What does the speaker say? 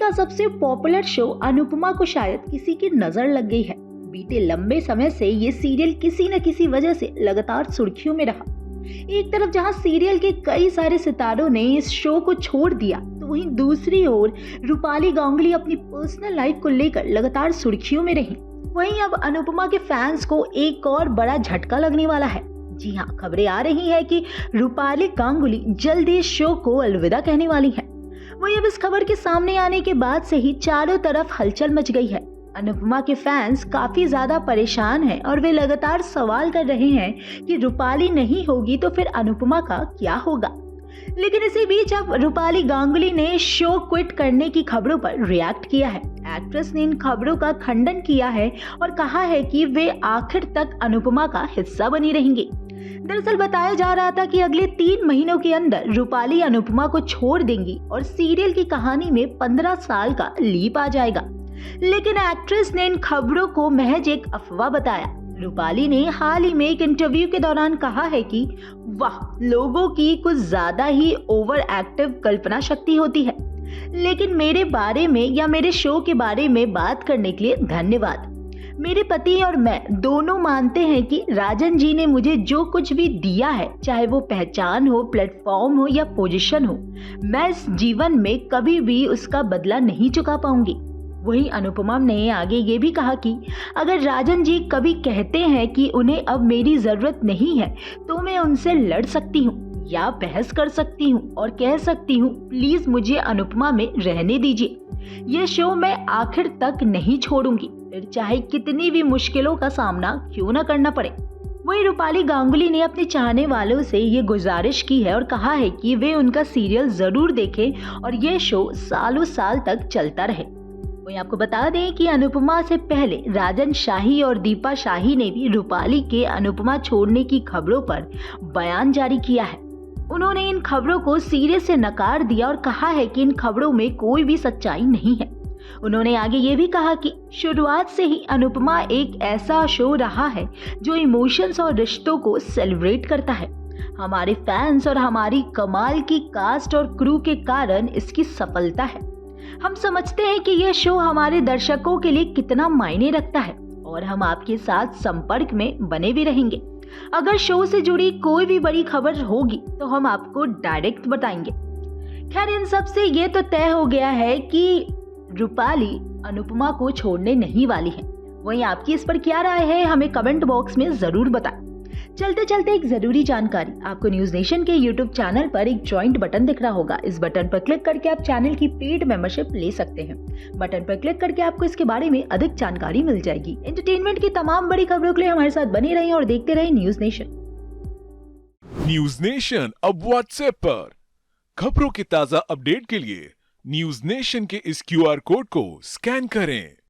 का सबसे popular show Anupama को शायद किसी की नजर लग गई है। बीते लंबे समय से ये सीरियल किसी न किसी वजह से लगातार सुर्खियों में रहा। एक तरफ जहां सीरियल के कई सारे सितारों ने इस शो को छोड़ दिया, तो वहीं दूसरी ओर रूपाली गांगुली अपनी पर्सनल लाइफ को लेकर लगातार सुर्खियों में रही। वहीं अब अनुपमा के फैंस को एक और बड़ा झटका लगने वाला है। जी हाँ, खबरें आ रही है कि रूपाली गांगुली जल्दी इस शो को अलविदा कहने वाली है। वहीं अब इस खबर के सामने आने के बाद से ही चारों तरफ हलचल मच गई है। अनुपमा के फैंस काफी ज्यादा परेशान हैं और वे लगातार सवाल कर रहे हैं कि रूपाली नहीं होगी तो फिर अनुपमा का क्या होगा। लेकिन इसी बीच अब रूपाली गांगुली ने शो क्विट करने की खबरों पर रिएक्ट किया है। एक्ट्रेस ने इन खबरों का खंडन किया है और कहा है कि वे आखिर तक अनुपमा का हिस्सा बनी रहेंगी। दरअसल बताया जा रहा था कि अगले 3 महीनों के अंदर रूपाली अनुपमा को छोड़ देंगी और सीरियल की कहानी में 15 साल का लीप आ जाएगा। लेकिन एक्ट्रेस ने इन खबरों को महज एक अफवाह बताया। रूपाली ने हाल ही में एक इंटरव्यू के दौरान कहा है कि वाह, लोगों की कुछ ज्यादा ही ओवर एक्टिव कल्पना शक्ति होती है, लेकिन मेरे बारे में या मेरे शो के बारे में बात करने के लिए धन्यवाद। मेरे पति और मैं दोनों मानते हैं कि राजन जी ने मुझे जो कुछ भी दिया है, चाहे वो पहचान हो, प्लेटफॉर्म हो या पोजीशन हो, मैं इस जीवन में कभी भी उसका बदला नहीं चुका पाऊंगी। वहीं अनुपमा ने आगे ये भी कहा कि अगर राजन जी कभी कहते हैं कि उन्हें अब मेरी जरूरत नहीं है, तो मैं उनसे लड़ सकती हूँ या बहस कर सकती हूँ और कह सकती हूँ प्लीज मुझे अनुपमा में रहने दीजिए। ये शो मैं आखिर तक नहीं छोड़ूंगी, फिर चाहे कितनी भी मुश्किलों का सामना क्यों न करना पड़े। वहीं रूपाली गांगुली ने अपने चाहने वालों से ये गुजारिश की है और कहा है कि वे उनका सीरियल जरूर देखें और ये शो सालों साल तक चलता रहे। वहीं आपको बता दें कि अनुपमा से पहले राजन शाही और दीपा शाही ने भी रूपाली के अनुपमा छोड़ने की खबरों पर बयान जारी किया है। उन्होंने इन खबरों को सिरे से नकार दिया और कहा है कि इन खबरों में कोई भी सच्चाई नहीं है। उन्होंने आगे ये भी कहा कि शुरुआत से ही अनुपमा एक ऐसा शो रहा है जो इमोशंस और रिश्तों को सेलिब्रेट करता है। हमारे फैंस और हमारी कमाल की कास्ट और क्रू के कारण इसकी सफलता है। हम समझते हैं कि यह शो हमारे दर्शकों के लिए कितना मायने रखता है और हम आपके साथ संपर्क में बने भी रहेंगे। अगर शो से जुड़ी कोई भी बड़ी खबर होगी तो हम आपको डायरेक्ट बताएंगे। खैर, इन सब से ये तो तय हो गया है कि रूपाली अनुपमा को छोड़ने नहीं वाली है। वहीं आपकी इस पर क्या राय है, हमें कमेंट बॉक्स में जरूर बताएं। चलते चलते एक जरूरी जानकारी, आपको न्यूज नेशन के यूट्यूब चैनल पर एक ज्वाइंट बटन दिख रहा होगा। इस बटन पर क्लिक करके आप चैनल की पेड मेंबरशिप ले सकते हैं। बटन पर क्लिक करके आपको इसके बारे में अधिक जानकारी मिल जाएगी। एंटरटेनमेंट की तमाम बड़ी खबरों के लिए हमारे साथ बने रहें और देखते रहें न्यूज नेशन। न्यूज नेशन अब व्हाट्सएप पर खबरों के ताजा अपडेट के लिए न्यूज नेशन के इस QR कोड को स्कैन करें।